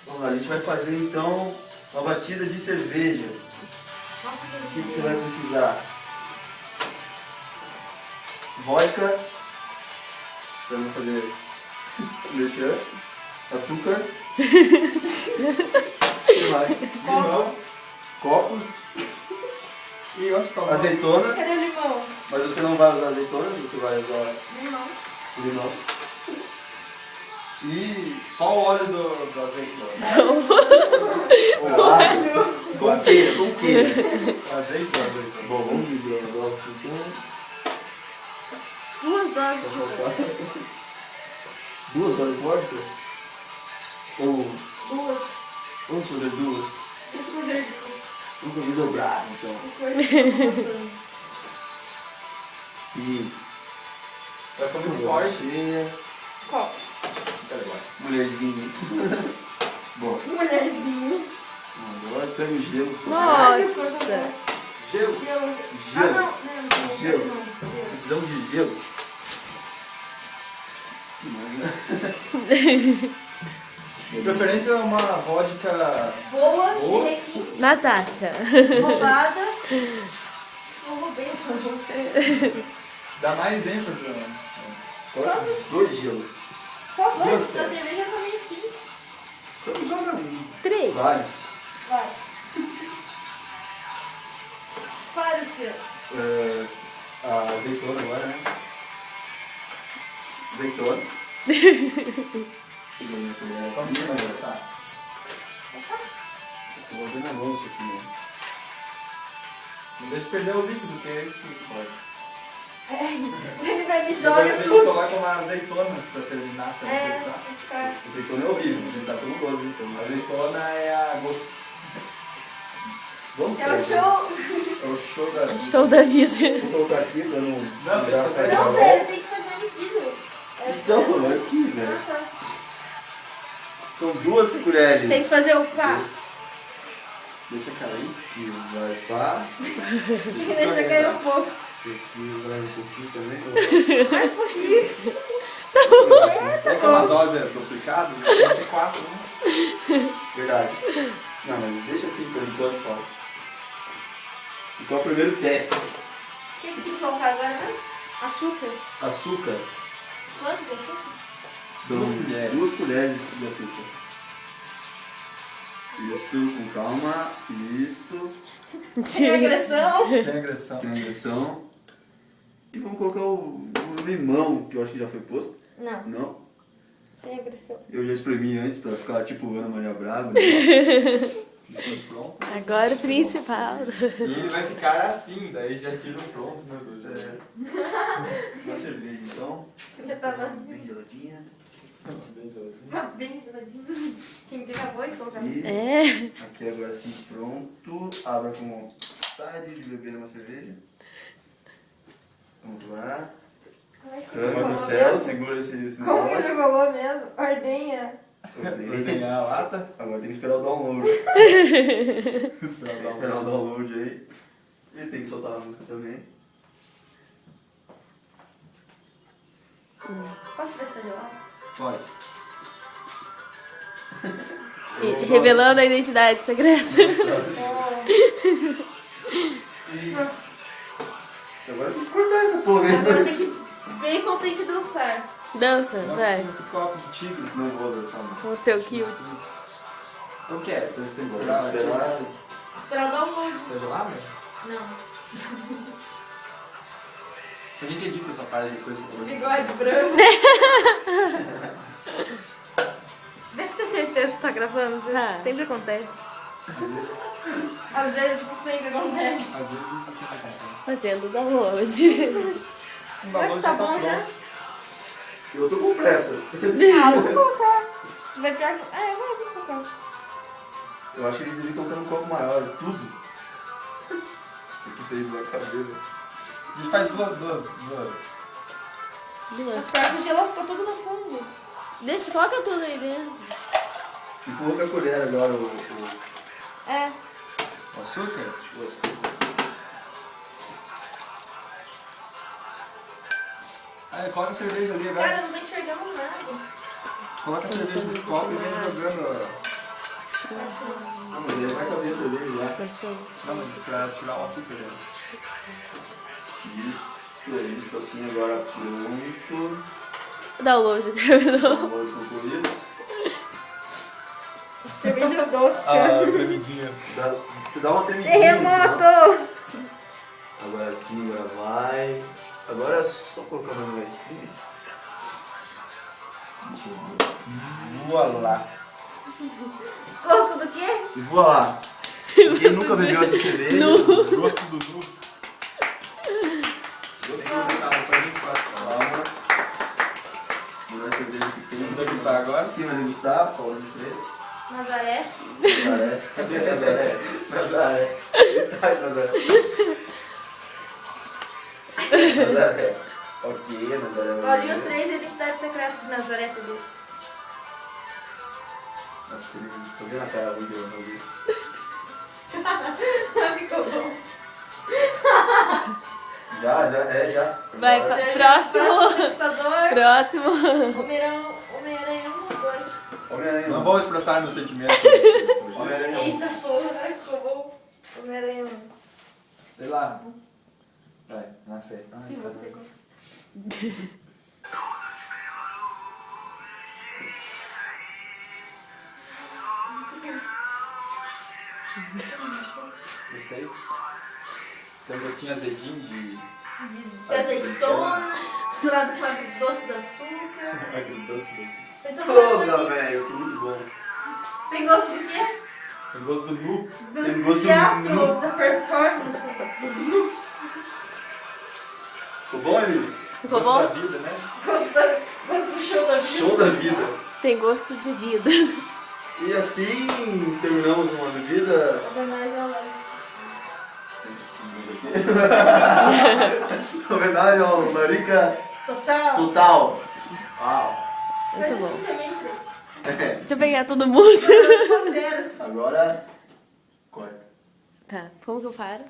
Vamos lá, a gente vai fazer então uma batida de cerveja. O que você vai precisar? Vodka, vamos fazer mexer, açúcar, limão, copos, E onde que tá o azeitona, Cadê o limão? mas você não vai usar azeitona, você vai usar Limão. limão. E Só o óleo do azeite. o alho, com queijo, com queijo. O azeite do azeite. Bom, vamos medir a dose então. 2 doses. 2 doses de vodka? Ou 2. vamos fazer 2? Vou fazer Vamos fazer dobrado então. 2. Sim. Vai ficar muito forte. Cheia. Copo. Mulherzinha. Bom, Mulherzinho. agora pega o gelo. Nossa. Gelo. Gelo. Gelo. Não. Gelo. Não. Gelo. Precisamos de gelo. De preferência uma vodka Boa. Boa. Natasha. Roubada. Eu roubei essa roupa. dá mais ênfase. Né? 2 gelos. Qual foi? Duas Da pedras. cerveja também aqui. Então joga 3. vários. Vai. Para, tio. A azeitona agora, né? Azeitona. Segura minha colher. Como que vai botar? Vou ver na mão isso aqui, né? Não deixa perder o líquido, que é isso que pode. Ele vai me Depois jogar a gente tudo. coloca uma azeitona pra terminar, pra É, enfeitar. vai ficar. Azeitona é horrível, você sabe que eu não gosto de azeitona. Azeitona é a gosto. Vamos É o pegar. show. É o show da. Show da vida. Vou colocar aqui pra não Não, virar tem que fazer. a Não, volta. velho, tem que fazer a medida. Então, aqui, velho. Ah, tá. São 2 colheres. Tem que fazer o pá. Deixa cair, que vai pá. Deixa cair um pouco. Esse aqui vai um pouquinho também. Mais um pouquinho. Será que é uma dose duplicada? Pode ser 4, né? Verdade. Não, mas deixa assim por enquanto, Paulo. Então, o primeiro teste. O que tem que colocar agora, né? Açúcar. Açúcar. Quanto de açúcar? São 2 colheres. 2 colheres de açúcar. Isso, com calma. Isto. Sem agressão. Sem agressão. Sem agressão. E vamos colocar o limão, que eu acho que já foi posto. Não, Não. sem agressão. Eu já espremi antes pra ficar tipo Ana Maria Braga. Né? Pronto. Agora o principal. E ele vai ficar assim, daí já tira o pronto, né? Uma cerveja então. Já tá vazio. Bem geladinha. Bem geladinho. Mas bem geladinho. Quem tem acabou de colocar. E É. aqui agora sim pronto. Abra com vontade de beber uma cerveja. Vamos lá. Ai, Cama do céu, segura esse Como que ele negócio. falou mesmo? Ordenha. Ordenhar a lata. Agora tem que esperar o download. Esperar Tem que dar esperar o um download aí. E tem que soltar a música também. Posso ver se tá gelado? Pode. E revelando a identidade secreta. E agora tem que cortar essa porra aí. Agora tem que bacon tem que dançar. Dança, vai. Esse copo de tigre. Não vou dançar não. Com o seu cute. Então o que é? Você tem que Vamos esperar. Esperar o download. Tá gelado? Não. A gente edita essa parte depois. Bigode branco. Deve ter certeza que tá gravando. Tá. Sempre acontece. Às vezes. Às vezes isso sempre acontece. Às vezes isso sempre acontece. Fazendo download. Um Vai download tá já tá bom já? pronto. Eu tô com pressa. Ah, vou colocar. Vai pior que... Ah, eu vou colocar. Eu acho que ele devia colocar um copo maior, tudo. Porque isso aí vai caber. A gente faz duas. Duas. As pernas de elas ficou tudo no fundo. Deixa, coloca tudo aí dentro. E coloca a colher agora o É. O açúcar? açúcar. Ah, coloca a cerveja ali agora. Cara, não tô enxergando nada. Coloca a cerveja nesse copo e vem jogando. Não, mas ele vai caber a cerveja já. Gostei. Não, mas pra tirar o açúcar dele. Isso, assim agora pronto. O download terminou. Download concluído. Cerveja doce. Tremidinha. Você dá uma tremidinha. Terremoto! Agora sim, agora vai. Agora é só colocar mais uma espinha. Deixa eu ver. Voa lá. Gosto do quê? E voa lá. Quem nunca bebeu essa cerveja? Gosto do nu. Gosto do cara, pra gente Calma. Melhor cerveja que tem. Vamos degustar agora? Quem vai degustar? Falando de três. Nazaré. Nazaré. Cadê Nazaré? Nazaré. Ai, Nazaré. Nazaré. Ok, Nazaré. Claudinho 3, Identidade Secreta de Nazaré, por isso. Nossa, tô vendo a cara do Deus, não vi. Ficou bom. Já. Vai, próximo. Conquistador. Próximo. Homem-Aranha 1 ou 2. Homem-Aranha. Não vou expressar meus sentimentos sobre isso. Homem-Aranha. Eita porra, ficou bom. Homem-Aranha 1. Sei lá. Vai, na fé. Se você conquistar. Gostei. Tem um gostinho azedinho de De azeitona, misturado com agridoce do açúcar. agridoce. Tem todo Porra, mundo. velho, muito bom. Tem gosto do quê? Tem gosto do nu. Tem gosto Do teatro, do- da performance. Ficou bom, Emílio? Ficou Gosto bom? da vida, né? Gosto do show da vida. Show da vida. Tem gosto de vida. E assim terminamos uma bebida. Homenagem ao Lari. Homenagem ao Larica Total. Total. Uau. Muito Mas bom. assim também, Deixa eu pegar todo mundo. Bandeiras. Agora, corta. Tá, como que eu paro?